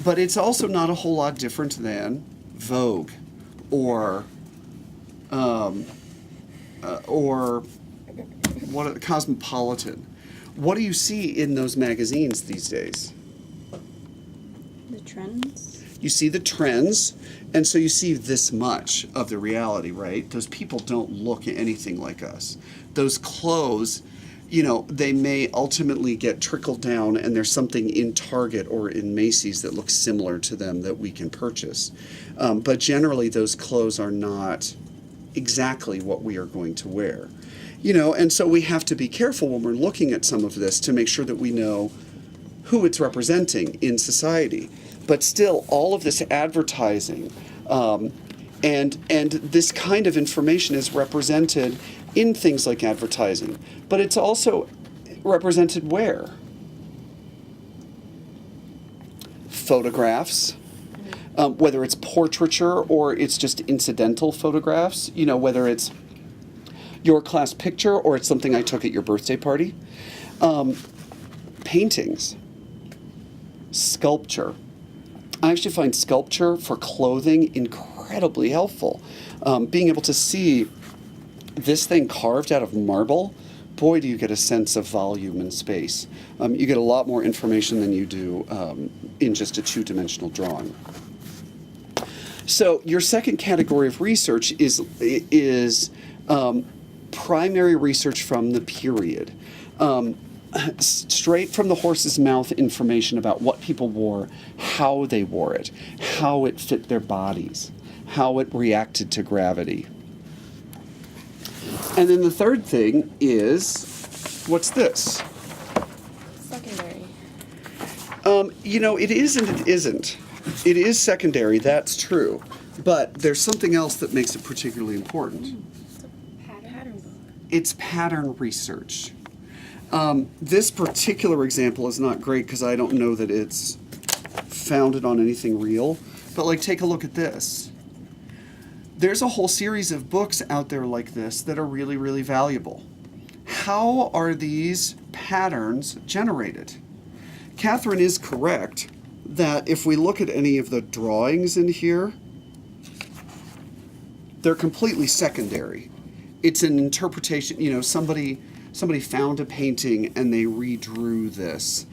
But it's also not a whole lot different than Vogue or what Cosmopolitan. What do you see in those magazines these days? The trends. You see the trends, and so you see this much of the reality, right? Those people don't look anything like us. Those clothes, you know, they may ultimately get trickled down, and there's something in Target or in Macy's that looks similar to them that we can purchase. But generally, those clothes are not exactly what we are going to wear. You know, and so we have to be careful when we're looking at some of this to make sure that we know who it's representing in society. But still, all of this advertising and this kind of information is represented in things like advertising. But it's also represented where? Photographs, whether it's portraiture or it's just incidental photographs, you know, whether it's your class picture or it's something I took at your birthday party. Paintings, sculpture. I actually find sculpture for clothing incredibly helpful. Being able to see this thing carved out of marble, boy, do you get a sense of volume and space. You get a lot more information than you do in just a two-dimensional drawing. So your second category of research is primary research from the period. Straight from the horse's mouth information about what people wore, how they wore it, how it fit their bodies, how it reacted to gravity. And then the third thing is, what's this? Secondary. You know, it is and it isn't. It is secondary, that's true. But there's something else that makes it particularly important. It's pattern research. This particular example is not great because I don't know that it's founded on anything real. But like, take a look at this. There's a whole series of books out there like this that are really, really valuable. How are these patterns generated? Catherine is correct that if we look at any of the drawings in here, they're completely secondary. It's an interpretation, you know, somebody found a painting and they redrew this.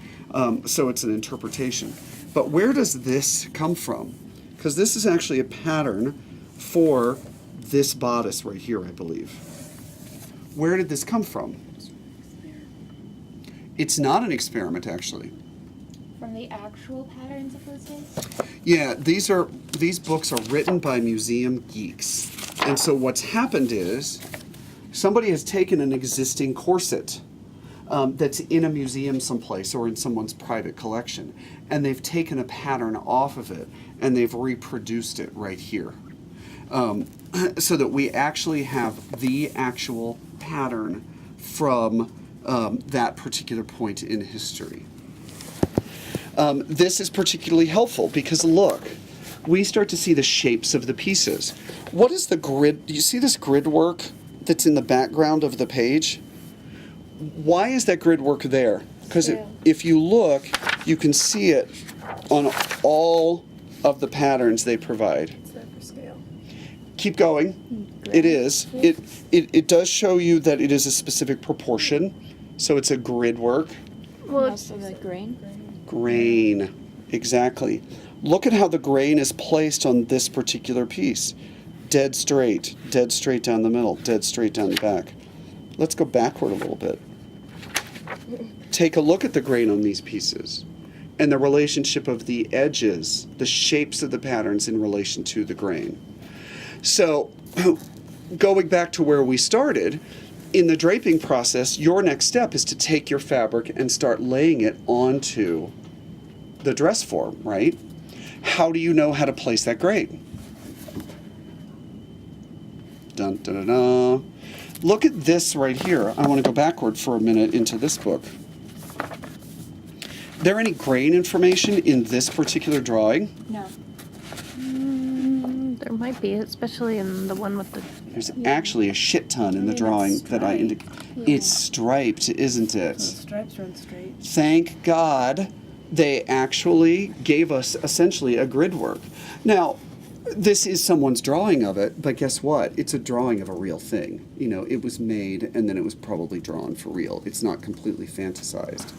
So it's an interpretation. But where does this come from? Because this is actually a pattern for this bodice right here, I believe. Where did this come from? It's not an experiment, actually. From the actual patterns of those days? Yeah, these books are written by museum geeks. And so what's happened is somebody has taken an existing corset that's in a museum someplace or in someone's private collection, and they've taken a pattern off of it and they've reproduced it right here. So that we actually have the actual pattern from that particular point in history. This is particularly helpful because look, we start to see the shapes of the pieces. What is the grid? Do you see this grid work that's in the background of the page? Why is that grid work there? Because if you look, you can see it on all of the patterns they provide. It's there for scale. Keep going. It is. It does show you that it is a specific proportion, so it's a grid work. Well, also the grain. Grain, exactly. Look at how the grain is placed on this particular piece. Dead straight down the middle, dead straight down the back. Let's go backward a little bit. Take a look at the grain on these pieces and the relationship of the edges, the shapes of the patterns in relation to the grain. So, going back to where we started, in the draping process, your next step is to take your fabric and start laying it onto the dress form, right? How do you know how to place that grain? Dun, dun, dun, dun. Look at this right here. I want to go backward for a minute into this book. There any grain information in this particular drawing? No. There might be, especially in the one with the... There's actually a shit ton in the drawing that I indicate. Yeah. It's striped, isn't it? The stripes run straight. Thank God they actually gave us essentially a grid work. Now, this is someone's drawing of it, but guess what? It's a drawing of a real thing. You know, it was made and then it was probably drawn for real. It's not completely fantasized.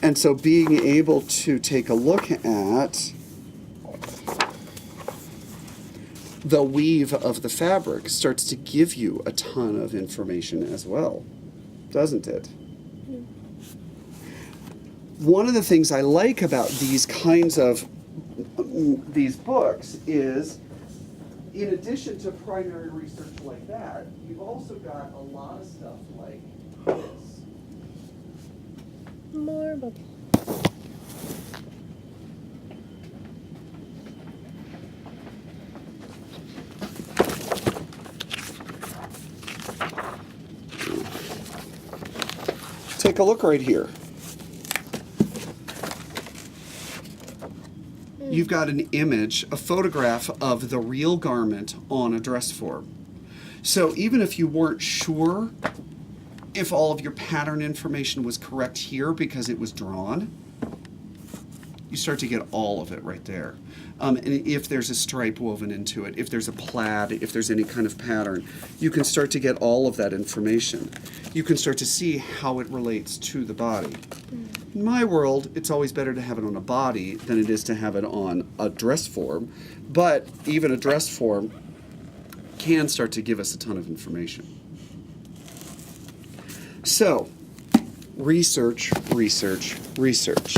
And so being able to take a look at the weave of the fabric starts to give you a ton of information as well, doesn't it? One of the things I like about these kinds of these books is, in addition to primary research like that, you've also got a lot of stuff like this. More bubbles. Take a look right here. You've got an image, a photograph of the real garment on a dress form. So even if you weren't sure if all of your pattern information was correct here because it was drawn, you start to get all of it right there. And if there's a stripe woven into it, if there's a plaid, if there's any kind of pattern, you can start to get all of that information. You can start to see how it relates to the body. In my world, it's always better to have it on a body than it is to have it on a dress form, but even a dress form can start to give us a ton of information. So, research, research, research.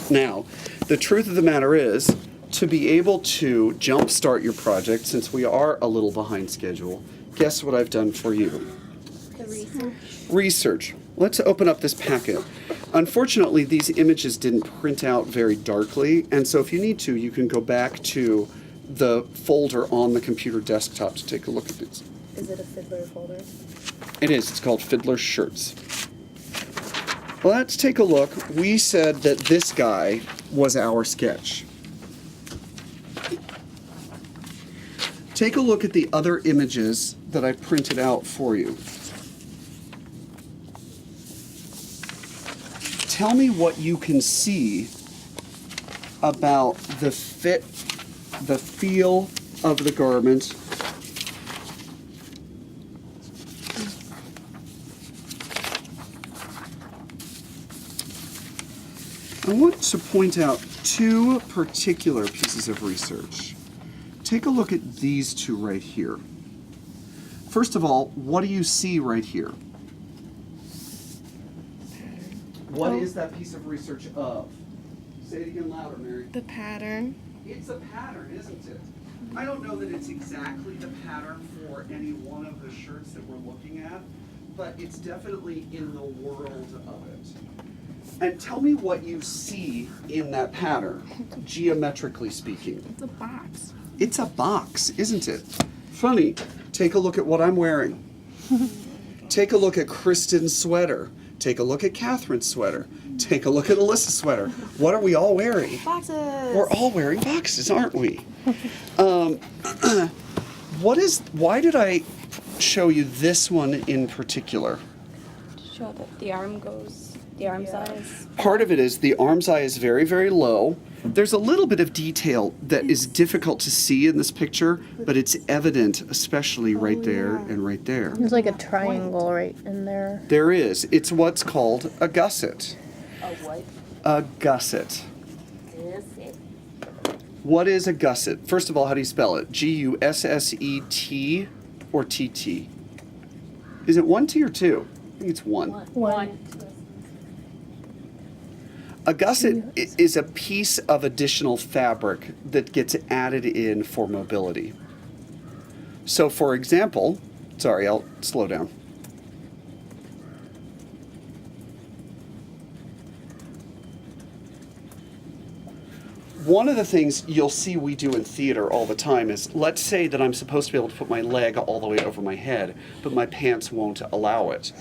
Now, the truth of the matter is, to be able to jumpstart your project, since we are a little behind schedule, guess what I've done for you? The research. Research. Let's open up this packet. Unfortunately, these images didn't print out very darkly, and so if you need to, you can go back to the folder on the computer desktop to take a look at these. Is it a Fiddler folder? It is. It's called Fiddler Shirts. Let's take a look. We said that this guy was our sketch. Take a look at the other images that I printed out for you. Tell me what you can see about the fit, the feel of the garment. I want to point out two particular pieces of research. Take a look at these two right here. First of all, what do you see right here? What is that piece of research of? Say it again louder, Mary. The pattern. It's a pattern, isn't it? I don't know that it's exactly the pattern for any one of the shirts that we're looking at, but it's definitely in the world of it. And tell me what you see in that pattern, geometrically speaking. It's a box. It's a box, isn't it? Funny, take a look at what I'm wearing. Take a look at Kristen's sweater. Take a look at Catherine's sweater. Take a look at Alyssa's sweater. What are we all wearing? Boxes. We're all wearing boxes, aren't we? Why did I show you this one in particular? To show that the arm size. Part of it is the arm's eye is very, very low. There's a little bit of detail that is difficult to see in this picture, but it's evident, especially right there and right there. There's like a triangle right in there. There is. It's what's called a gusset. A what? A gusset. Gusset. What is a gusset? First of all, how do you spell it? Gusset or TT? Is it one T or two? I think it's one. One. A gusset is a piece of additional fabric that gets added in for mobility. So for example, sorry, I'll slow down. One of the things you'll see we do in theater all the time is, let's say that I'm supposed to be able to put my leg all the way over my head, but my pants won't allow it.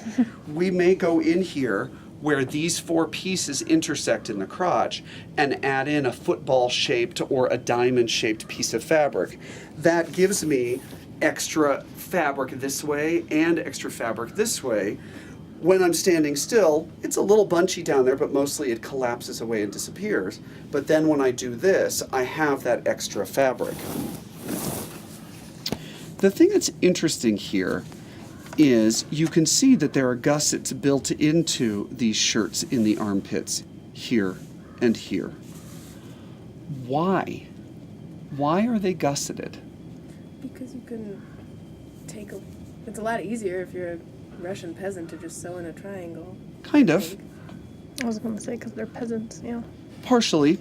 We may go in here where these four pieces intersect in the crotch and add in a football-shaped or a diamond-shaped piece of fabric. That gives me extra fabric this way and extra fabric this way, When I'm standing still, it's a little bunchy down there, but mostly it collapses away and disappears. But then when I do this, I have that extra fabric. The thing that's interesting here is you can see that there are gussets built into these shirts in the armpits here and here. Why? Why are they gusseted? Because you can take a. It's a lot easier if you're a Russian peasant to just sew in a triangle. Kind of. I was gonna say because they're peasants, yeah. Partially.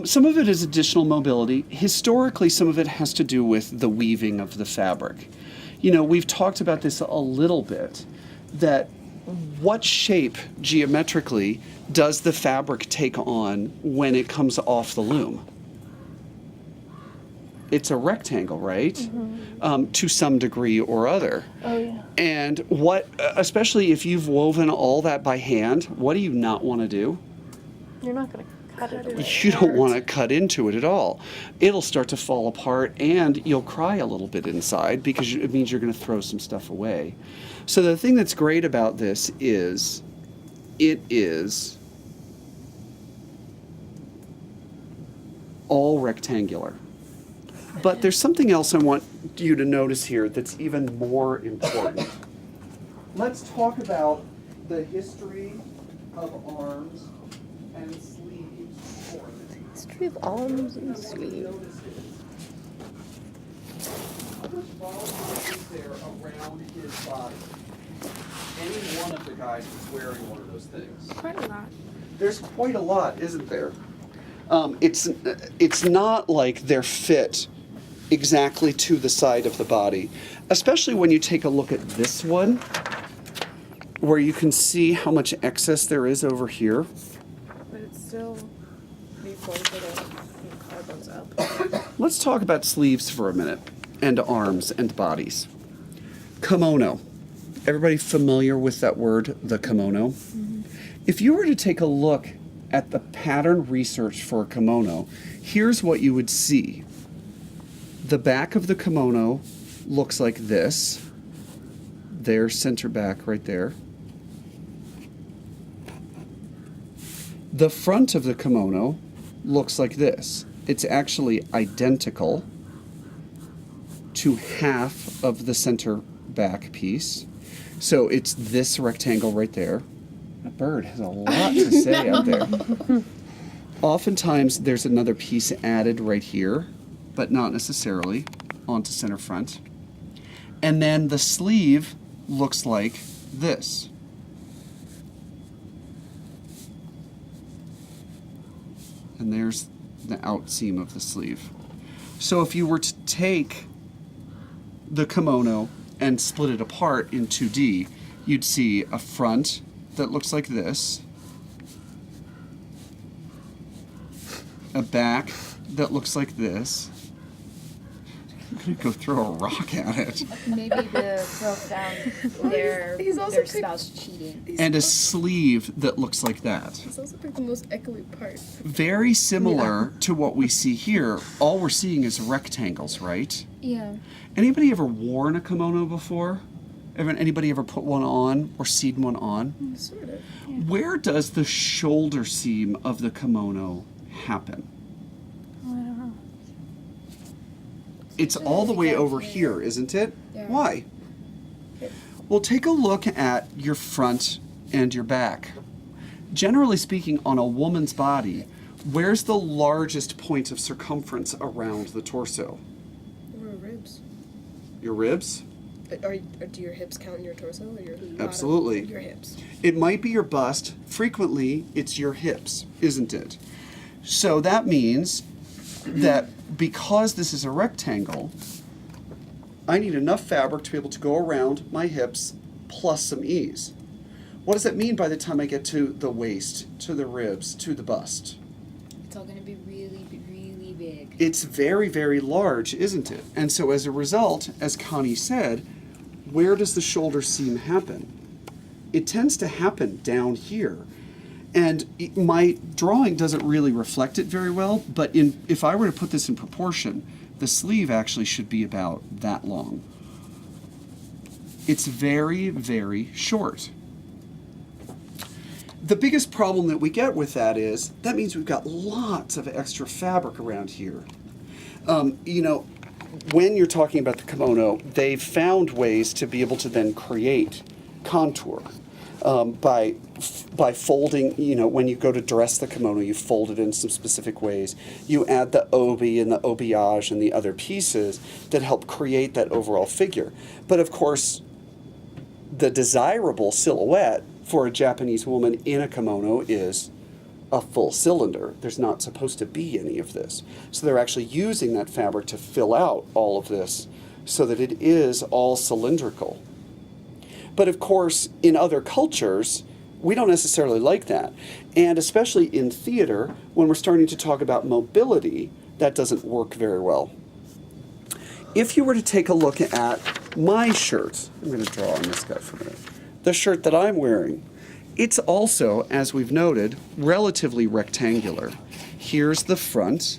Some of it is additional mobility. Historically, some of it has to do with the weaving of the fabric. You know, we've talked about this a little bit, that what shape geometrically does the fabric take on when it comes off the loom? It's a rectangle, right? To some degree or other. Oh yeah. And what, especially if you've woven all that by hand, what do you not want to do? You're not gonna cut it. You don't want to cut into it at all. It'll start to fall apart and you'll cry a little bit inside because it means you're going to throw some stuff away. So the thing that's great about this is it is all rectangular. But there's something else I want you to notice here that's even more important. Let's talk about the history of arms and sleeves for a minute. History of arms and What you sleeves. notice is, how much volume is there around his body? Any one of the guys is wearing one of those things. Quite a lot. There's quite a lot, isn't there? It's not like they're fit exactly to the side of the body, especially when you take a look at this one, where you can see how much excess there is over here. But it's still before the collarbones up. Let's talk about sleeves for a minute, and arms and bodies. Kimono. Everybody familiar with that word, the kimono? If you were to take a look at the pattern research for a kimono, here's what you would see. The back of the kimono looks like this. There's center back right there. The front of the kimono looks like this. It's actually identical to half of the center back piece. So it's this rectangle right there. That bird has a lot to say out there. Oftentimes there's another piece added right here, but not necessarily onto center front. And then the sleeve looks like this. And there's the outseam of the sleeve. So if you were to take the kimono and split it apart in 2D, you'd see a front that looks like this, a back that looks like this. I'm gonna go throw a rock at it. Maybe the girl found their spouse cheating. And a sleeve that looks like that. He's also picked the most echoey part. Very similar to what we see here. All we're seeing is rectangles, right? Yeah. Anybody ever worn a kimono before? Anybody ever put one on or seen one on? Sort of. Where does the shoulder seam of the kimono happen? I don't know. It's all the way over here, isn't it? Yeah. Why? Well, take a look at your front and your back. Generally speaking, on a woman's body, where's the largest point of circumference around the torso? Or ribs. Your ribs? Or do your hips count in your torso? Or your Absolutely. Your hips. It might be your bust. Frequently, it's your hips, isn't it? So that means that because this is a rectangle, I need enough fabric to be able to go around my hips plus some ease. What does that mean by the time I get to the waist, to the ribs, to the bust? It's all going to be really, really big. It's very, very large, isn't it? And so as a result, as Connie said, where does the shoulder seam happen? It tends to happen down here. And my drawing doesn't really reflect it very well, but if I were to put this in proportion, the sleeve actually should be about that long. It's very, very short. The biggest problem that we get with that is that means we've got lots of extra fabric around here. You know, when you're talking about the kimono, they've found ways to be able to then create contour by folding. You know, when you go to dress the kimono, you fold it in some specific ways. You add the obi and the obiage and the other pieces that help create that overall figure. But of course, the desirable silhouette for a Japanese woman in a kimono is a full cylinder. There's not supposed to be any of this. So they're actually using that fabric to fill out all of this so that it is all cylindrical. But of course, in other cultures, we don't necessarily like that. And especially in theater, when we're starting to talk about mobility, that doesn't work very well. If you were to take a look at my shirt, I'm going to draw on this guy for a minute, the shirt that I'm wearing, it's also, as we've noted, relatively rectangular. Here's the front.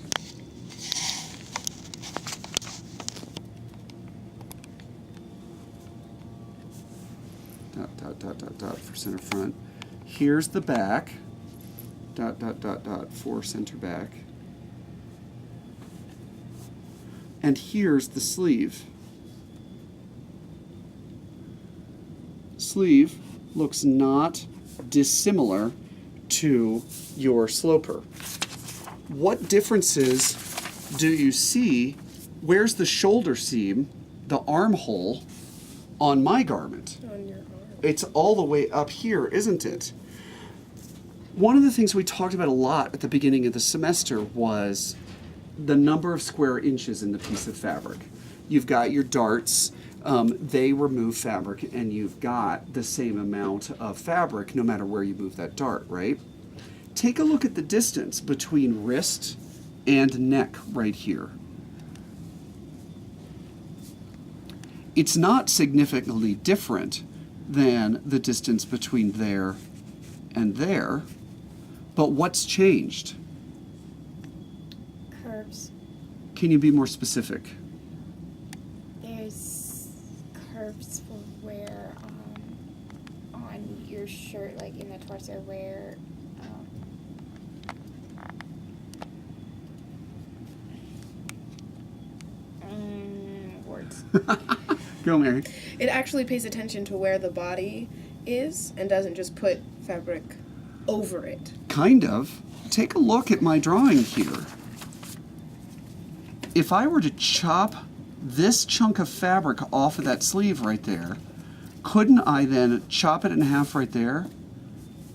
Dot, dot, dot, dot, dot for center front. Here's the back. Dot, dot, dot, dot for center back. And here's the sleeve. Sleeve looks not dissimilar to your sloper. What differences do you see? Where's the shoulder seam, the armhole, on my garment? On your arm. It's all the way up here, isn't it? One of the things we talked about a lot at the beginning of the semester was the number of square inches in the piece of fabric. You've got your darts, they remove fabric, and you've got the same amount of fabric no matter where you move that dart, right? Take a look at the distance between wrist and neck right here. It's not significantly different than the distance between there and there, but what's changed? Curves. Can you be more specific? There's curves for where on your shirt, like in the torso, where words. Go, Mary. It actually pays attention to where the body is and doesn't just put fabric over it. Kind of. Take a look at my drawing here. If I were to chop this chunk of fabric off of that sleeve right there, couldn't I then chop it in half right there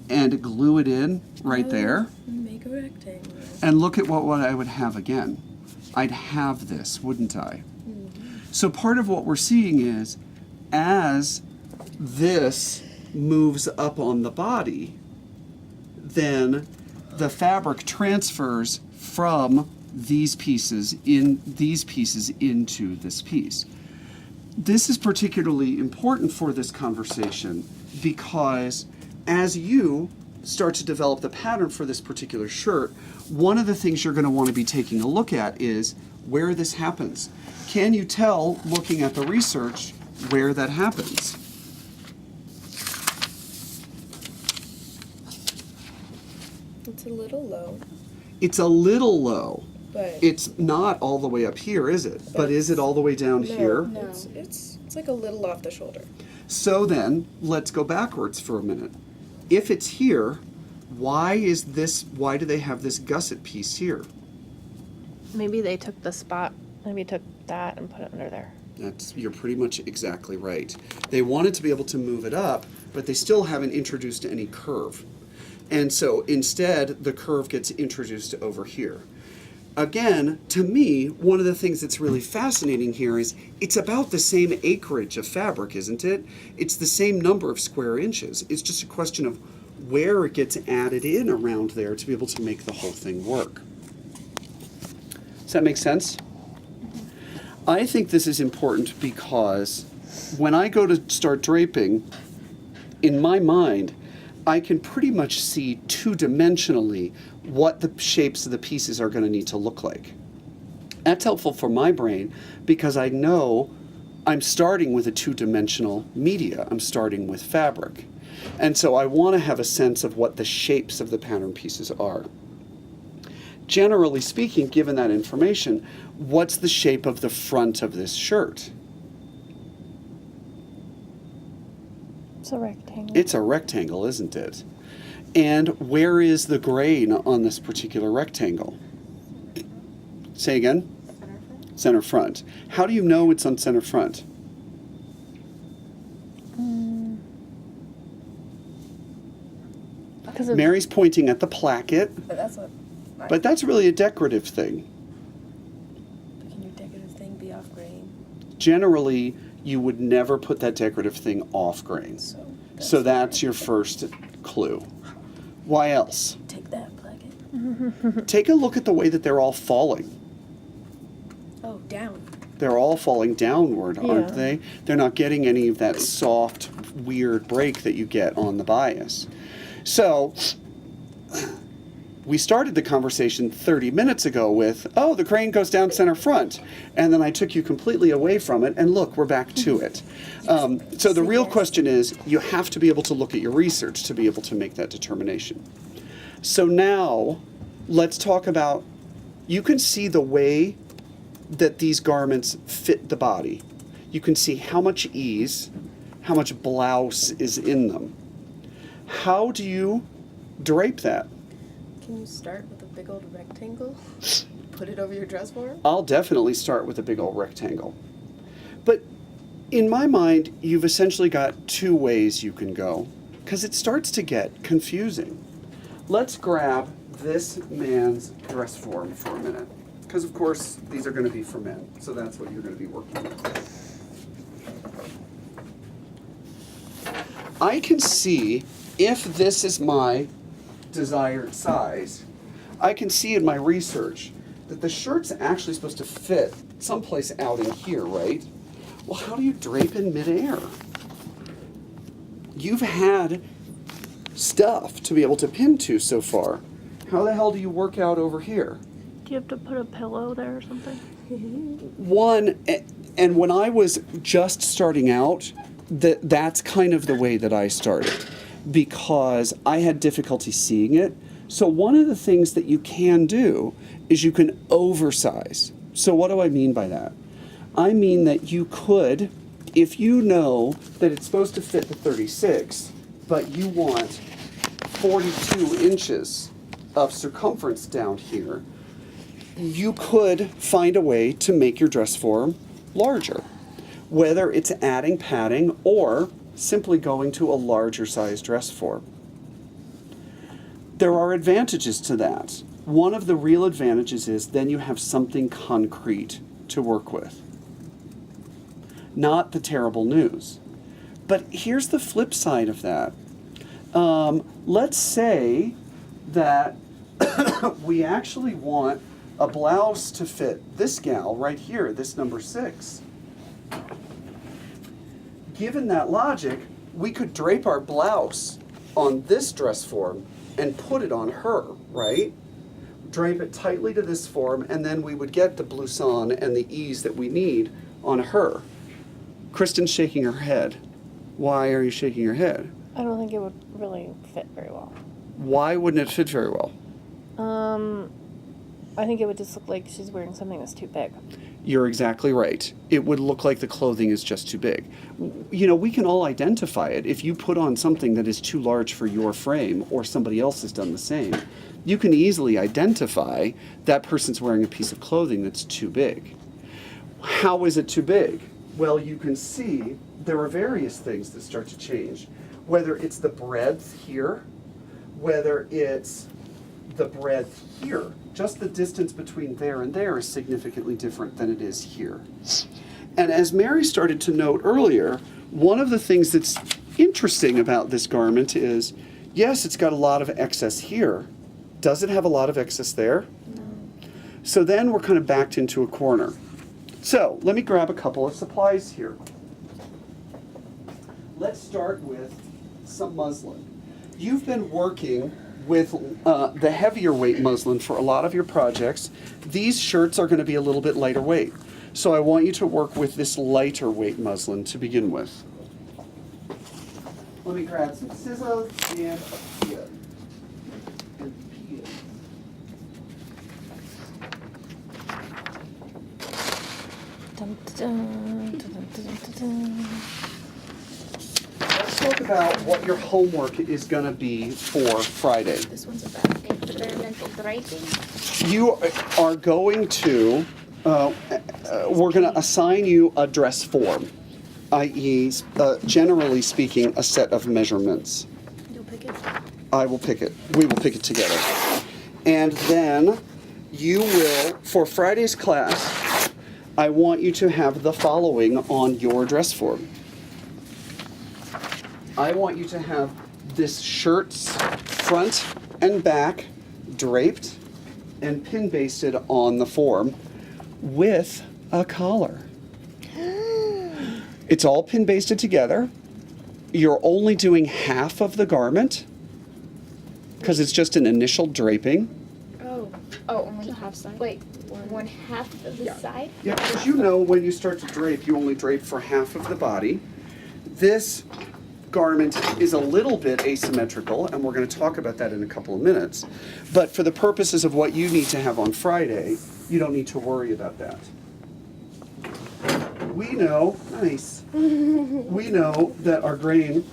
and glue it in right there? Make a rectangle. And look at what I would have again. I'd have this, wouldn't I? So part of what we're seeing is, as this moves up on the body, then the fabric transfers from these pieces into this piece. This is particularly important for this conversation because as you start to develop the pattern for this particular shirt, one of the things you're going to want to be taking a look at is where this happens. Can you tell, looking at the research, where that happens? It's a little low, It's a little low. but It's not all the way up here, is it? But is it all the way down here? No. It's like a little off the shoulder. So then, let's go backwards for a minute. If it's here, why do they have this gusset piece here? Maybe they took the spot. Maybe took that and put it under there. You're pretty much exactly right. They wanted to be able to move it up, but they still haven't introduced any curve. And so instead, the curve gets introduced over here. Again, to me, one of the things that's really fascinating here is it's about the same acreage of fabric, isn't it? It's the same number of square inches. It's just a question of where it gets added in around there to be able to make the whole thing work. Does that make sense? I think this is important because when I go to start draping, in my mind, I can pretty much see two-dimensionally what the shapes of the pieces are going to need to look like. That's helpful for my brain because I know I'm starting with a two-dimensional media. I'm starting with fabric. And so I want to have a sense of what the shapes of the pattern pieces are. Generally speaking, given that information, what's the shape of the front of this shirt? It's a rectangle. It's a rectangle, isn't it? And where is the grain on this particular rectangle? Say again? Center front. How do you know it's on center front? Because of Mary's pointing at the placket, But that's what. but that's really a decorative thing. But can your decorative thing be off grain? Generally, you would never put that decorative thing off grain. So that's your first clue. Why else? Take that placket. Take a look at the way that they're all falling. Oh, down. They're all falling downward, aren't Yeah. they? They're not getting any of that soft, weird break that you get on the bias. So, we started the conversation 30 minutes ago with, oh, the crane goes down center front. And then I took you completely away from it, and look, we're back to it. So the real question is, you have to be able to look at your research to be able to make that determination. So now, let's talk about, you can see the way that these garments fit the body. You can see how much ease, how much blouse is in them. How do you drape that? Can you start with a big old rectangle? Put it over your dress form? I'll definitely start with a big old rectangle. But in my mind, you've essentially got two ways you can go, because it starts to get confusing. Let's grab this man's dress form for a minute, because of course these are going to be for men, so that's what you're going to be working with. I can see if this is my desired size, I can see in my research that the shirt's actually supposed to fit someplace out in here, right? Well, how do you drape in midair? You've had stuff to be able to pin to so far. How the hell do you work out over here? Do you have to put a pillow there or something? One, and when I was just starting out, that's kind of the way that I started, because I had difficulty seeing it. So one of the things that you can do is you can oversize. So what do I mean by that? I mean that you could, if you know that it's supposed to fit the 36, but you want 42 inches of circumference down here, you could find a way to make your dress form larger, whether it's adding padding or simply going to a larger size dress form. There are advantages to that. One of the real advantages is then you have something concrete to work with. Not the terrible news. But here's the flip side of that. Let's say that we actually want a blouse to fit this gal right here, this number 6. Given that logic, we could drape our blouse on this dress form and put it on her, right? Drape it tightly to this form, and then we would get the blouson and the ease that we need on her. Kristen's shaking her head. Why are you shaking your head? I don't think it would really fit very well. Why wouldn't it fit very well? I think it would just look like she's wearing something that's too big. You're exactly right. It would look like the clothing is just too big. You know, we can all identify it. If you put on something that is too large for your frame or somebody else has done the same, you can easily identify that person's wearing a piece of clothing that's too big. How is it too big? Well, you can see there are various things that start to change. Whether it's the breadth here, whether it's the breadth here. Just the distance between there and there is significantly different than it is here. And as Mary started to note earlier, one of the things that's interesting about this garment is, yes, it's got a lot of excess here. Does it have a lot of excess there? No. So then we're kind of backed into a corner. So let me grab a couple of supplies here. Let's start with some muslin. You've been working with the heavier weight muslin for a lot of your projects. These shirts are going to be a little bit lighter weight. So I want you to work with this lighter weight muslin to begin with. Let me grab some scissors and a pin. Dun, dun, dun, dun, dun, dun, dun. Let's talk about what your homework is going to be for Friday. This one's about experimental draping. You are going to, we're going to assign you a dress form, i.e., generally speaking, a set of measurements. You'll pick it. I will pick it. We will pick it together. And then you will, for Friday's class, I want you to have the following on your dress form. I want you to have this shirt's front and back draped and pin basted on the form with a collar. It's all pin basted together. You're only doing half of the garment because it's just an initial draping. Oh, only half side. Wait, one half of the side. Yeah, because you know when you start to drape, you only drape for half of the body. This garment is a little bit asymmetrical, and we're going to talk about that in a couple of minutes. But for the purposes of what you need to have on Friday, you don't need to worry about that. We know, nice, we know that our grain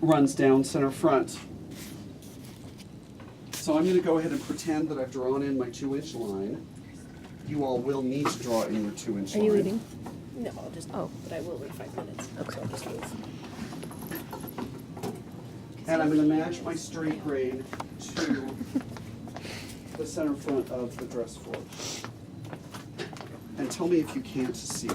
runs down center front. So I'm going to go ahead and pretend that I've drawn in my 2-inch line. You all will need to draw in your 2-inch Are line. you leaving? No, I'll just. Oh. But I will in 5 minutes. Okay. So I'll just move. And I'm going to match my straight grain to the center front of the dress form. And tell me if you can't see.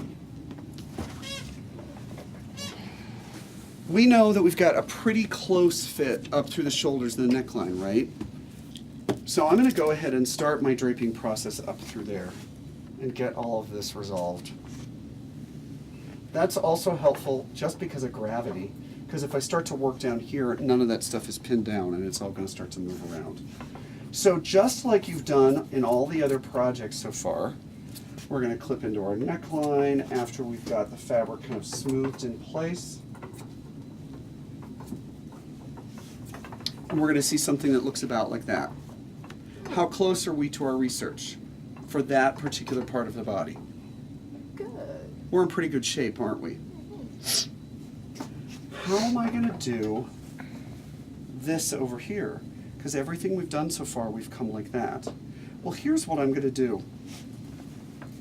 We know that we've got a pretty close fit up through the shoulders and the neckline, right? So I'm going to go ahead and start my draping process up through there and get all of this resolved. That's also helpful just because of gravity, because if I start to work down here, none of that stuff is pinned down and it's all going to start to move around. So just like you've done in all the other projects so far, we're going to clip into our neckline after we've got the fabric kind of smoothed in place. And we're going to see something that looks about like that. How close are we to our research for that particular part of the body? Good. We're in pretty good shape, aren't we? How am I going to do this over here? Because everything we've done so far, we've come like that. Well, here's what I'm going to do.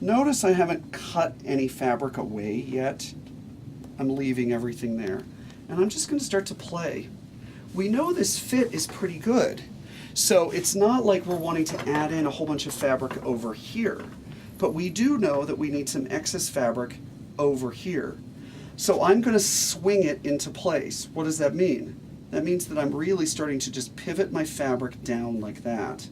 Notice I haven't cut any fabric away yet. I'm leaving everything there. And I'm just going to start to play. We know this fit is pretty good. So it's not like we're wanting to add in a whole bunch of fabric over here. But we do know that we need some excess fabric over here. So I'm going to swing it into place. What does that mean? That means that I'm really starting to just pivot my fabric down like that.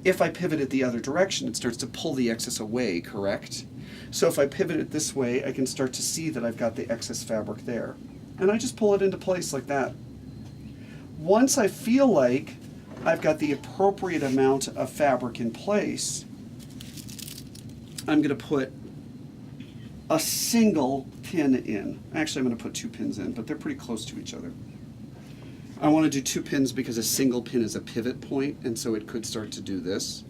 If I pivot it the other direction, it starts to pull the excess away, correct? So if I pivot it this way, I can start to see that I've got the excess fabric there. And I just pull it into place like that. Once I feel like I've got the appropriate amount of fabric in place, I'm going to put a single pin in. Actually, I'm going to put 2 pins in, but they're pretty close to each other. I want to do 2 pins because a single pin is a pivot point, and so it could start to do this.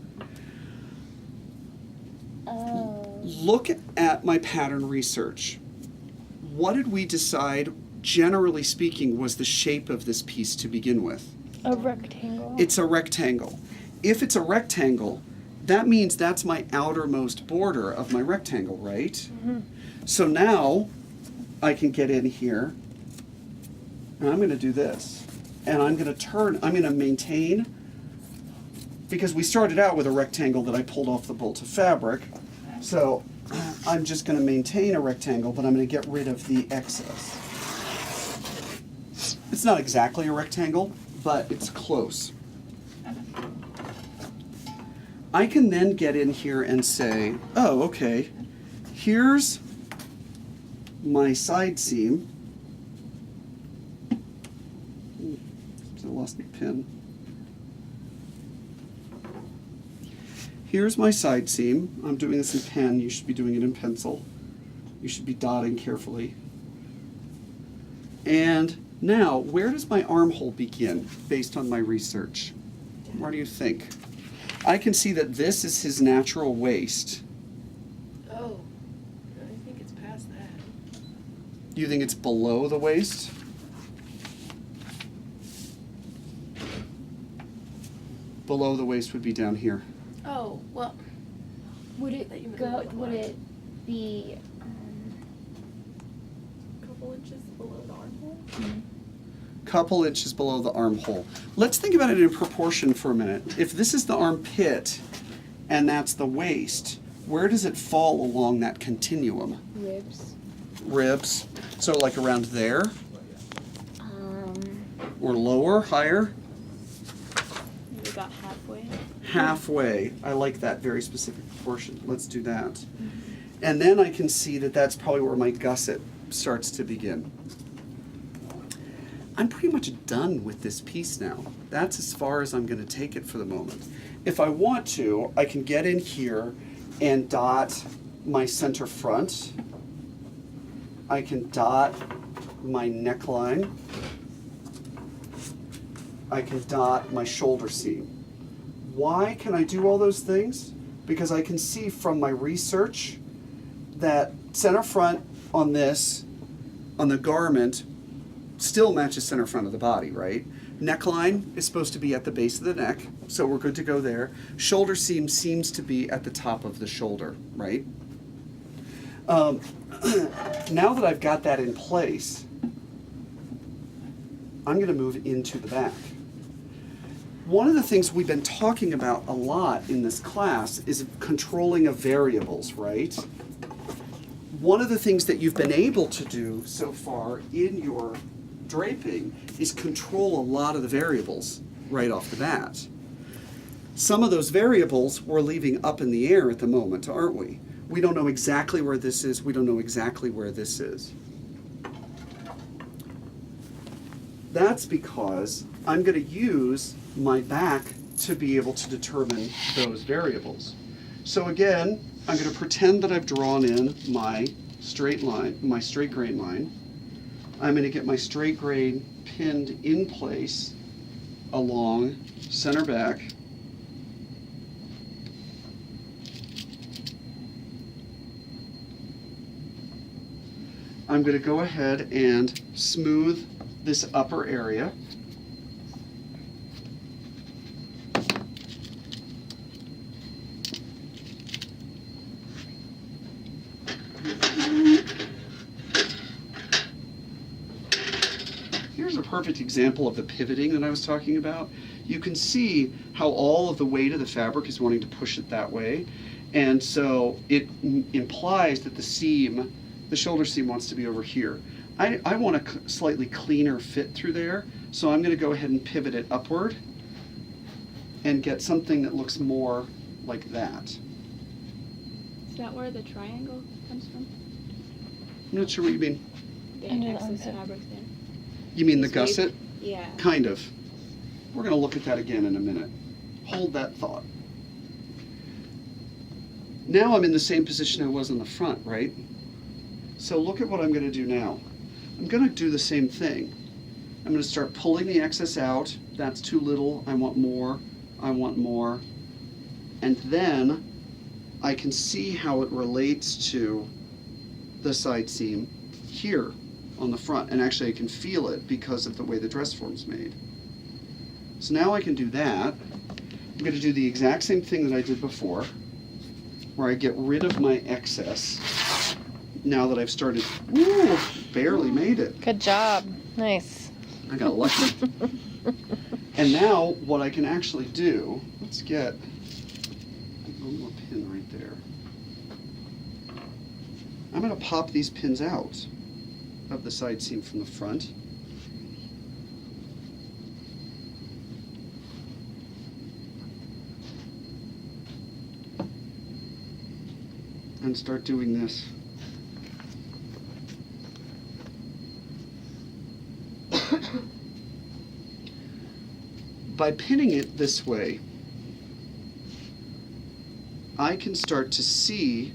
Oh. Look at my pattern research. What did we decide, generally speaking, was the shape of this piece to begin with? A rectangle. It's a rectangle. If it's a rectangle, that means that's my outermost border of my rectangle, right? Mm-hmm. So now I can get in here, and I'm going to do this. And I'm going to turn, I'm going to maintain, because we started out with a rectangle that I pulled off the bolt of fabric. So I'm just going to maintain a rectangle, but I'm going to get rid of the excess. It's not exactly a rectangle, but it's close. I can then get in here and say, oh, okay, here's my side seam. I lost my pin. Here's my side seam. I'm doing this in pen. You should be doing it in pencil. You should be dotting carefully. And now, where does my armhole begin based on my research? Where do you think? I can see that this is his natural waist. Oh, I think it's past that. You think it's below the waist? Below the waist would be down here. Oh, well, Would That you it meant go? width Would wise. it be? a couple inches below the armhole. Couple inches below the armhole. Let's think about it in proportion for a minute. If this is the armpit and that's the waist, where does it fall along that continuum? Ribs. Ribs. So like around there, Um. or lower, higher? Maybe about halfway. Halfway. I like that very specific proportion. Let's do that. And then I can see that that's probably where my gusset starts to begin. I'm pretty much done with this piece now. That's as far as I'm going to take it for the moment. If I want to, I can get in here and dot my center front. I can dot my neckline. I can dot my shoulder seam. Why can I do all those things? Because I can see from my research that center front on this, on the garment, still matches center front of the body, right? Neckline is supposed to be at the base of the neck, so we're good to go there. Shoulder seam seems to be at the top of the shoulder, right? Now that I've got that in place, I'm going to move into the back. One of the things we've been talking about a lot in this class is controlling of variables, right? One of the things that you've been able to do so far in your draping is control a lot of the variables right off the bat. Some of those variables we're leaving up in the air at the moment, aren't we? We don't know exactly where this is. We don't know exactly where this is. That's because I'm going to use my back to be able to determine those variables. So again, I'm going to pretend that I've drawn in my straight line, my straight grain line. I'm going to get my straight grain pinned in place along center back. I'm going to go ahead and smooth this upper area. Here's a perfect example of the pivoting that I was talking about. You can see how all of the weight of the fabric is wanting to push it that way. And so it implies that the seam, the shoulder seam, wants to be over here. I want a slightly cleaner fit through there, so I'm going to go ahead and pivot it upward and get something that looks more like that. Is that where the triangle comes from? I'm not sure what you mean. The Under the excess armpit. fabric there. You mean the This way? gusset? Yeah. Kind of. We're going to look at that again in a minute. Hold that thought. Now I'm in the same position I was in the front, right? So look at what I'm going to do now. I'm going to do the same thing. I'm going to start pulling the excess out. That's too little. I want more. I want more. And then I can see how it relates to the side seam here on the front. And actually I can feel it because of the way the dress form's made. So now I can do that. I'm going to do the exact same thing that I did before, where I get rid of my excess. Now that I've started, ooh, barely made it. Good job. Nice. I got lucky. And now what I can actually do, let's get one more pin right there. I'm going to pop these pins out of the side seam from the front. And start doing this. By pinning it this way, I can start to see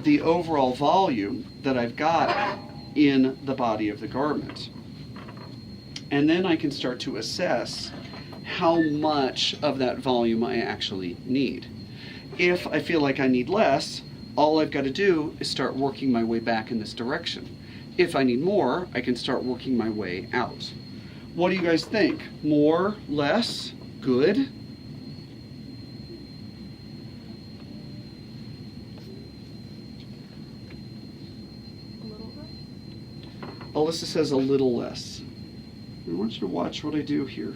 the overall volume that I've got in the body of the garment. And then I can start to assess how much of that volume I actually need. If I feel like I need less, all I've got to do is start working my way back in this direction. If I need more, I can start working my way out. What do you guys think? More, less, good? A little bit. Alyssa says a little less. I want you to watch what I do here.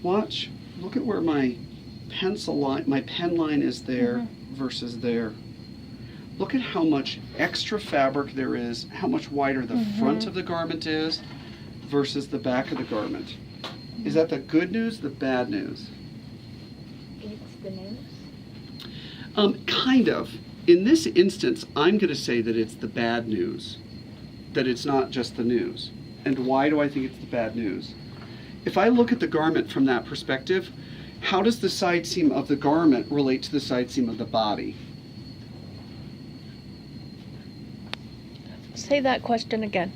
Watch. Look at where my pencil line, my pen line is there versus there. Look at how much extra fabric there is, how much wider the front of the garment is versus the back of the garment. Is that the good news, the bad news? It's the news. Kind of. In this instance, I'm going to say that it's the bad news, that it's not just the news. And why do I think it's the bad news? If I look at the garment from that perspective, how does the side seam of the garment relate to the side seam of the body? Say that question again.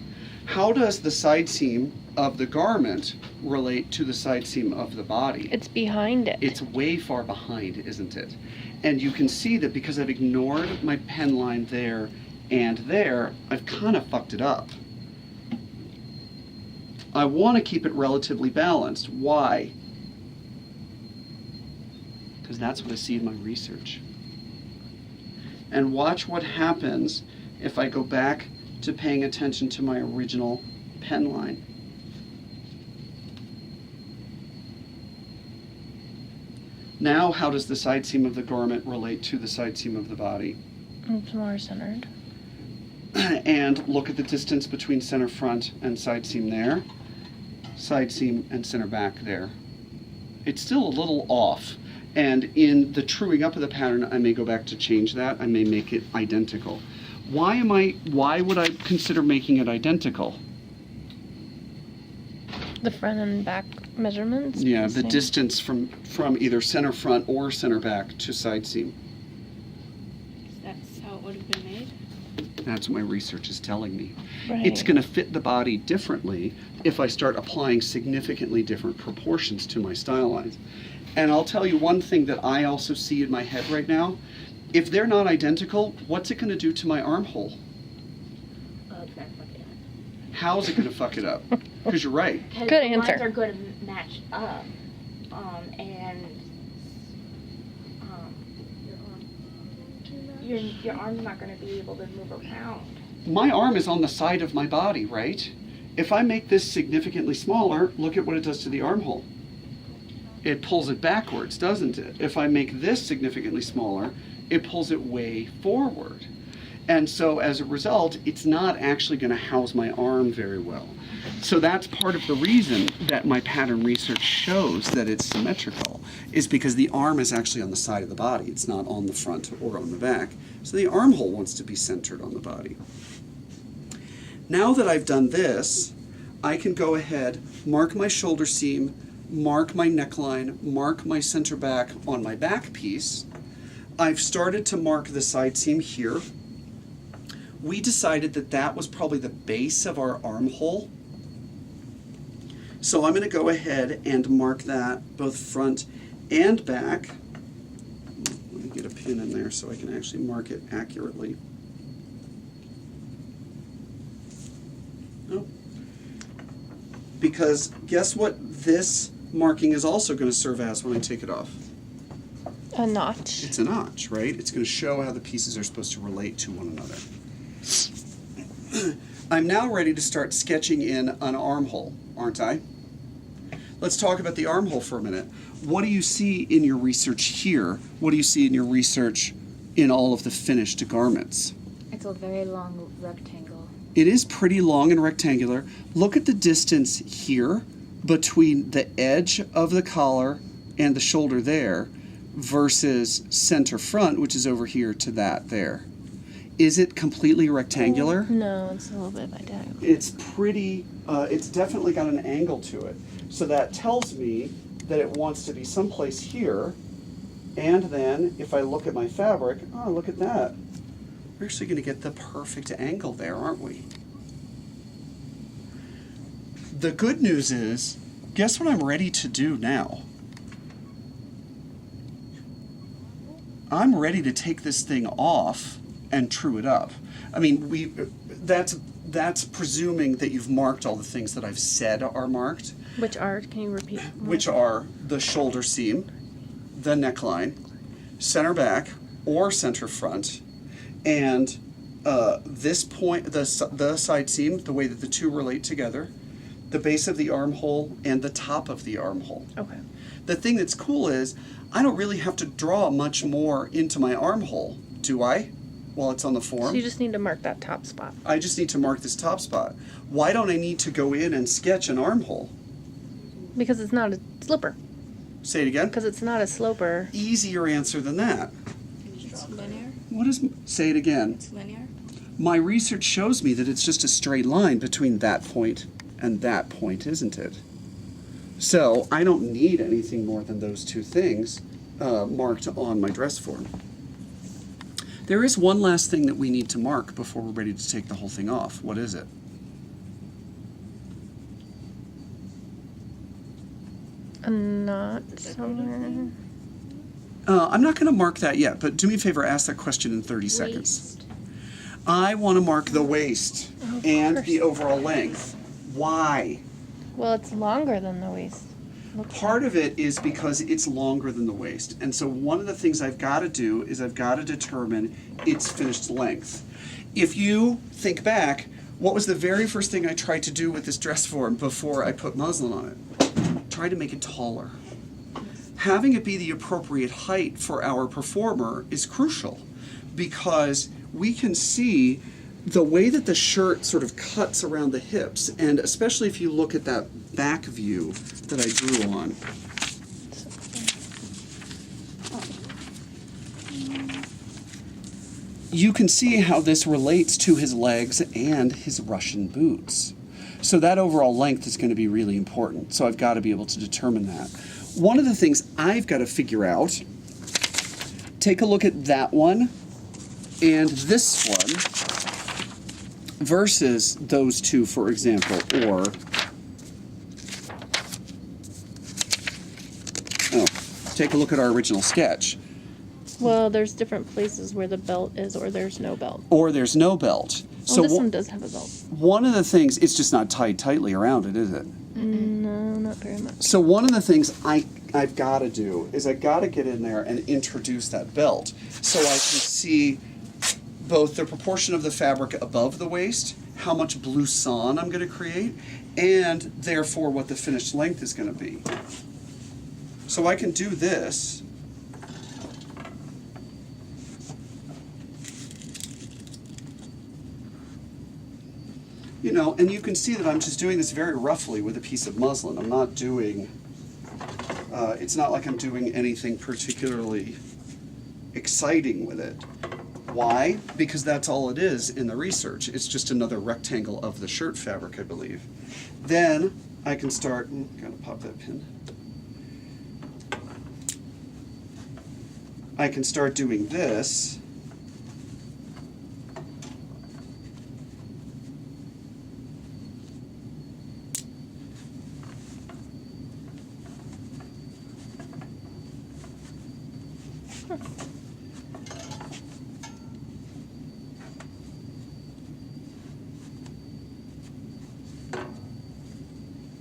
How does the side seam of the garment relate to the side seam of the body? It's behind it. It's way far behind, isn't it? And you can see that because I've ignored my pen line there and there, I've kind of fucked it up. I want to keep it relatively balanced. Why? Because that's what I see in my research. And watch what happens if I go back to paying attention to my original pen line. Now, how does the side seam of the garment relate to the side seam of the body? It's more centered. And look at the distance between center front and side seam there. Side seam and center back there. It's still a little off. And in the truing up of the pattern, I may go back to change that. I may make it identical. Why would I consider making it identical? The front and back measurements? Yeah, the same. distance from either center front or center back to side seam. That's how it would have been made. That's what my research is telling me. Right. It's going to fit the body differently if I start applying significantly different proportions to my style lines. And I'll tell you one thing that I also see in my head right now. If they're not identical, what's it going to do to my armhole? It's gonna fuck it up. How is it going to fuck it up? Because you're right. 'Cause Good the lines answer. are going to match up, and your arm's not going to be able to move around. My arm is on the side of my body, right? If I make this significantly smaller, look at what it does to the armhole. It pulls it backwards, doesn't it? If I make this significantly smaller, it pulls it way forward. And so as a result, it's not actually going to house my arm very well. So that's part of the reason that my pattern research shows that it's symmetrical, is because the arm is actually on the side of the body. It's not on the front or on the back. So the armhole wants to be centered on the body. Now that I've done this, I can go ahead, mark my shoulder seam, mark my neckline, mark my center back on my back piece. I've started to mark the side seam here. We decided that that was probably the base of our armhole. So I'm going to go ahead and mark that both front and back. Let me get a pin in there so I can actually mark it accurately. Oh. Because guess what this marking is also going to serve as when I take it off? A notch. It's a notch, right? It's going to show how the pieces are supposed to relate to one another. I'm now ready to start sketching in an armhole, aren't I? Let's talk about the armhole for a minute. What do you see in your research here? What do you see in your research in all of the finished garments? It's a very long rectangle. It is pretty long and rectangular. Look at the distance here between the edge of the collar and the shoulder there versus center front, which is over here to that there. Is it completely rectangular? No, it's a little bit by diagonal. It's pretty, it's definitely got an angle to it. So that tells me that it wants to be someplace here. And then if I look at my fabric, oh, look at that. We're actually going to get the perfect angle there, aren't we? The good news is, guess what I'm ready to do now? I'm ready to take this thing off and true it up. I mean, that's presuming that you've marked all the things that I've said are marked, Which are, can you repeat? which are the shoulder seam, the neckline, center back or center front, and this point, the side seam, the way that the two relate together, the base of the armhole, and the top of the armhole. Okay. The thing that's cool is I don't really have to draw much more into my armhole, do I? While it's on the form. So you just need to mark that top spot. I just need to mark this top spot. Why don't I need to go in and sketch an armhole? Because it's not a slipper. Say it again. Because it's not a sloper. Easier answer than that. It's linear. What is, say it again. It's linear. My research shows me that it's just a straight line between that point and that point, isn't it? So I don't need anything more than those two things marked on my dress form. There is one last thing that we need to mark before we're ready to take the whole thing off. What is it? A knot somewhere. I'm not going to mark that yet, but do me a favor, ask that question in 30 seconds. Waist. I want to mark the waist Of and course. the overall length. Why? Well, it's longer than the waist. Looks Part like. of it is because it's longer than the waist. And so one of the things I've got to do is I've got to determine its finished length. If you think back, what was the very first thing I tried to do with this dress form before I put muslin on it? Try to make it taller. Having it be the appropriate height for our performer is crucial because we can see the way that the shirt sort of cuts around the hips, and especially if you look at that back view that I drew on. You can see how this relates to his legs and his Russian boots. So that overall length is going to be really important. So I've got to be able to determine that. One of the things I've got to figure out, take a look at that one and this one versus those two, for example, or, oh, take a look at our original sketch. Well, there's different places where the belt is, or there's no belt. Or there's no belt. Oh, So this wha- one does have a belt. one of the things, it's just not tied tightly around it, is it? No, not very much. So one of the things I've got to do is I've got to get in there and introduce that belt so I can see both the proportion of the fabric above the waist, how much blouson I'm going to create, and therefore what the finished length is going to be. So I can do this. You know, and you can see that I'm just doing this very roughly with a piece of muslin. I'm not doing, it's not like I'm doing anything particularly exciting with it. Why? Because that's all it is in the research. It's just another rectangle of the shirt fabric, I believe. Then I can start, gotta pop that pin. I can start doing this.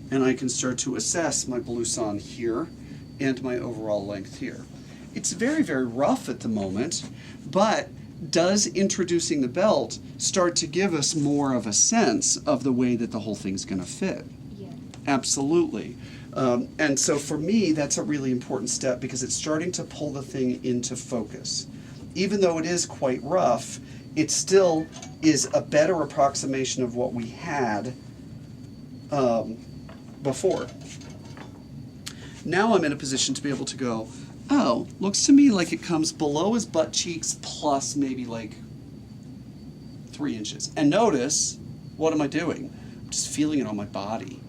And I can start to assess my blouson here and my overall length here. It's very, very rough at the moment, but does introducing the belt start to give us more of a sense of the way that the whole thing's going to fit? Yeah. Absolutely. And so for me, that's a really important step because it's starting to pull the thing into focus. Even though it is quite rough, it still is a better approximation of what we had before. Now I'm in a position to be able to go, oh, looks to me like it comes below his butt cheeks plus maybe like 3 inches. And notice, what am I doing? I'm just feeling it on my body.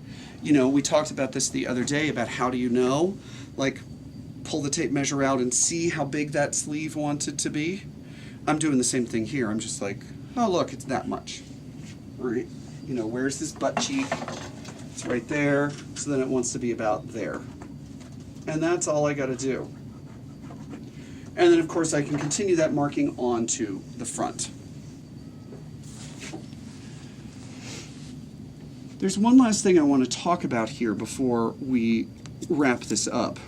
You know, we talked about this the other day about how do you know? Like, pull the tape measure out and see how big that sleeve wanted to be. I'm doing the same thing here. I'm just like, oh look, it's that much. Right? You know, where's this butt cheek? It's right there. So then it wants to be about there. And that's all I got to do. And then of course I can continue that marking onto the front. There's one last thing I want to talk about here before we wrap this up.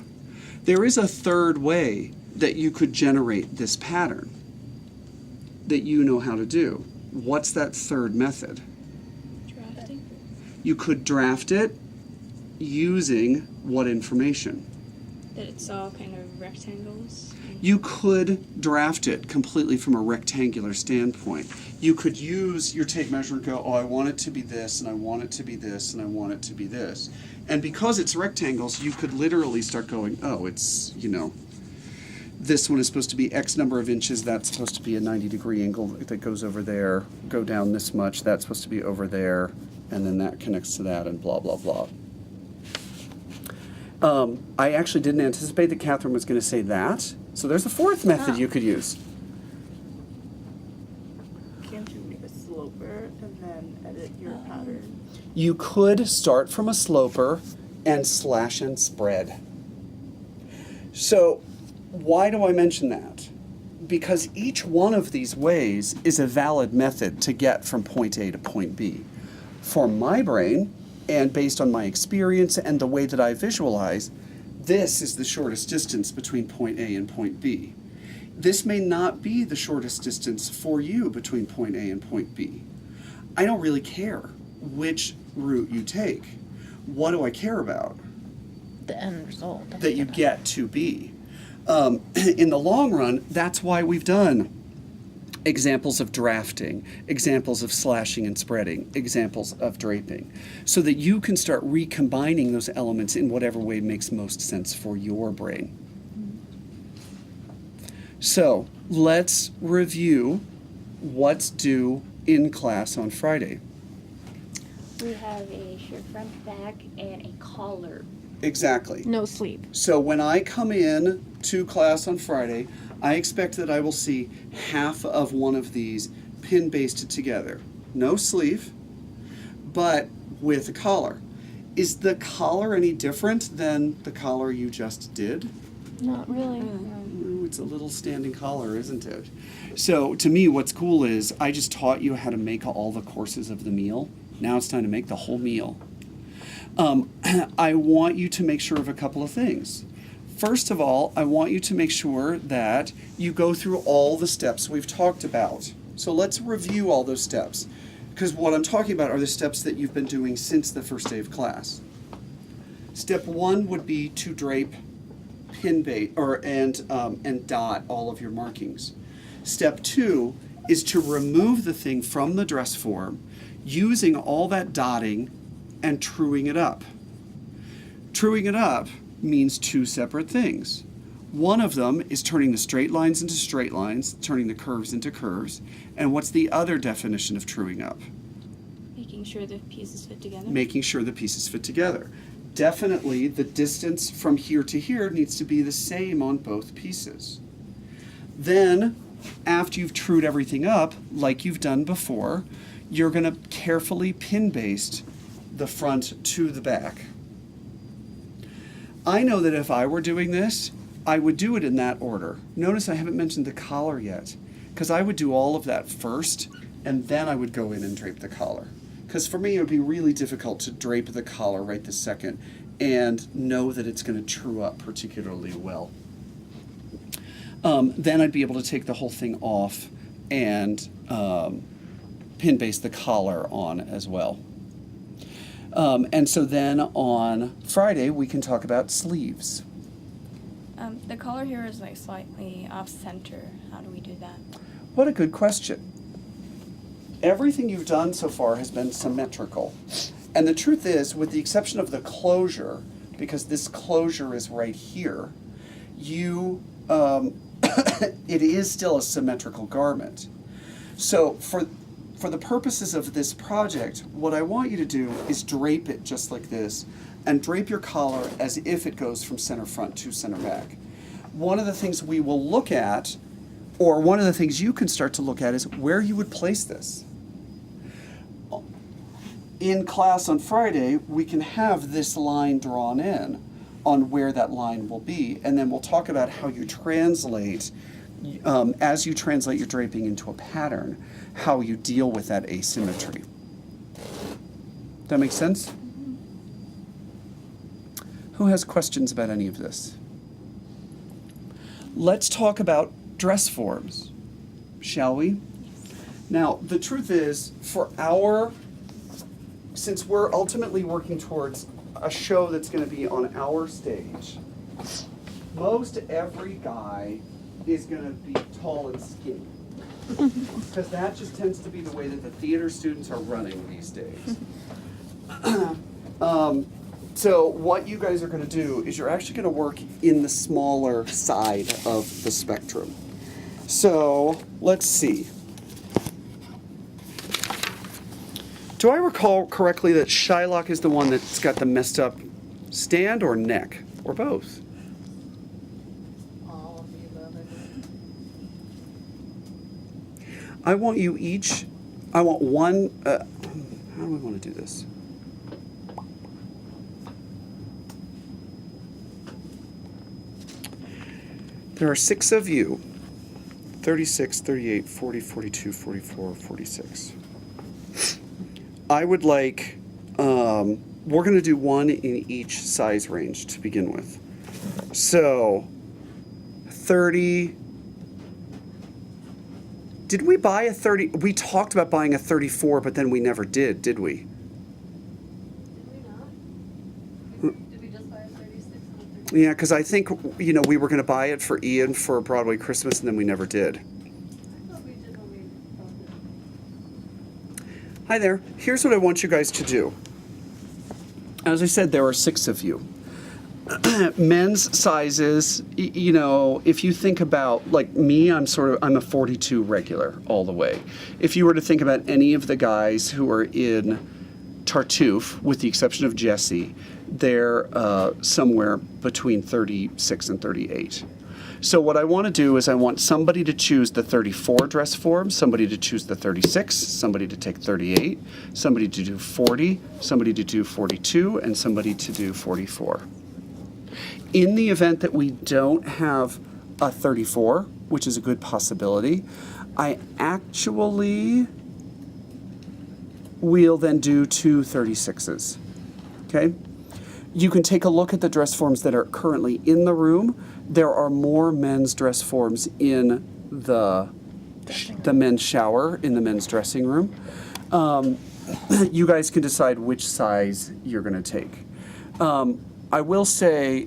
There is a third way that you could generate this pattern that you know how to do. What's that third method? Drafting. You could draft it using what information? That it's all kind of rectangles. You could draft it completely from a rectangular standpoint. You could use your tape measure and go, oh, I want it to be this, and I want it to be this, and I want it to be this. And because it's rectangles, you could literally start going, oh, it's, you know, this one is supposed to be X number of inches, that's supposed to be a 90-degree angle that goes over there, go down this much, that's supposed to be over there, and then that connects to that, and blah, blah, blah. I actually didn't anticipate that Catherine was going to say that. So there's a fourth method you could use. Can't you make a sloper and then edit your pattern? You could start from a sloper and slash and spread. So why do I mention that? Because each one of these ways is a valid method to get from point A to point B. For my brain, and based on my experience and the way that I visualize, this is the shortest distance between point A and point B. This may not be the shortest distance for you between point A and point B. I don't really care which route you take. What do I care about? The end result. That you get to B. In the long run, that's why we've done examples of drafting, examples of slashing and spreading, examples of draping, so that you can start recombining those elements in whatever way makes most sense for your brain. So let's review what's due in class on Friday. We have a shirt front, back, and a collar. Exactly. No sleep. So when I come in to class on Friday, I expect that I will see half of one of these pin basted together. No sleeve, but with a collar. Is the collar any different than the collar you just did? Not really. Ooh, it's a little standing collar, isn't it? So to me, what's cool is I just taught you how to make all the courses of the meal. Now it's time to make the whole meal. I want you to make sure of a couple of things. First of all, I want you to make sure that you go through all the steps we've talked about. So let's review all those steps, because what I'm talking about are the steps that you've been doing since the first day of class. Step 1 would be to drape, pin bait, and dot all of your markings. Step 2 is to remove the thing from the dress form using all that dotting and truing it up. Truing it up means 2 separate things. One of them is turning the straight lines into straight lines, turning the curves into curves. And what's the other definition of truing up? Making sure the pieces fit together. Making sure the pieces fit together. Definitely the distance from here to here needs to be the same on both pieces. Then, after you've trued everything up, like you've done before, you're going to carefully pin baste the front to the back. I know that if I were doing this, I would do it in that order. Notice I haven't mentioned the collar yet, because I would do all of that first, and then I would go in and drape the collar. Because for me, it would be really difficult to drape the collar right this second and know that it's going to true up particularly well. Then I'd be able to take the whole thing off and pin baste the collar on as well. And so then on Friday, we can talk about sleeves. The collar here is like slightly off center. How do we do that? What a good question. Everything you've done so far has been symmetrical. And the truth is, with the exception of the closure, because this closure is right here, it is still a symmetrical garment. So for the purposes of this project, what I want you to do is drape it just like this, and drape your collar as if it goes from center front to center back. One of the things we will look at, or one of the things you can start to look at, is where you would place this. In class on Friday, we can have this line drawn in on where that line will be, and then we'll talk about how you translate, as you translate your draping into a pattern, how you deal with that asymmetry. That make sense? Who has questions about any of this? Let's talk about dress forms, shall we? Now, the truth is, since we're ultimately working towards a show that's going to be on our stage, most every guy is going to be tall and skinny. Because that just tends to be the way that the theater students are running these days. So what you guys are going to do is you're actually going to work in the smaller side of the spectrum. So let's see. Do I recall correctly that Shylock is the one that's got the messed up stand or neck, or both? All of the above, I think. I want you each, I want one, how do we want to do this? There are 6 of you, 36, 38, 40, 42, 44, 46. I would like, we're going to do one in each size range to begin with. So, 30, did we buy a 30? We talked about buying a 34, but then we never did we? Did we not? Did we just buy a 36 and a 34? Yeah, because I think, we were going to buy it for Ian for Broadway Christmas, and then we never did. I thought we did when we bought it. Hi there. Here's what I want you guys to do. As I said, there are 6 of you. Men's sizes, if you think about, like me, I'm a 42 regular all the way. If you were to think about any of the guys who are in Tartuffe, with the exception of Jesse, they're somewhere between 36 and 38. So what I want to do is I want somebody to choose the 34 dress form, somebody to choose the 36, somebody to take 38, somebody to do 40, somebody to do 42, and somebody to do 44. In the event that we don't have a 34, which is a good possibility, I actually will then do 2 36s. Okay? You can take a look at the dress forms that are currently in the room. There are more men's dress forms in the men's shower, in the men's dressing room. You guys can decide which size you're going to take. I will say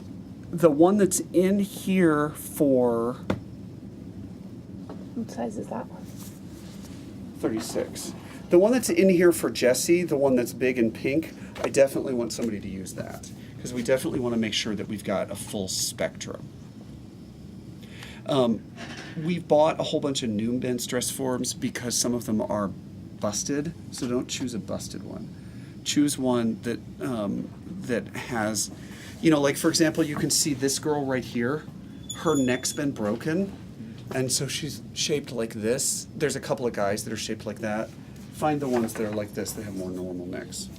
the one that's in here for What size is that one? 36. The one that's in here for Jesse, the one that's big and pink, I definitely want somebody to use that, because we definitely want to make sure that we've got a full spectrum. We've bought a whole bunch of new men's dress forms because some of them are busted, so don't choose a busted one. Choose one that that has, like for example, you can see this girl right here, her neck's been broken, and so she's shaped like this. There's a couple of guys that are shaped like that. Find the ones that are like this that have more normal necks.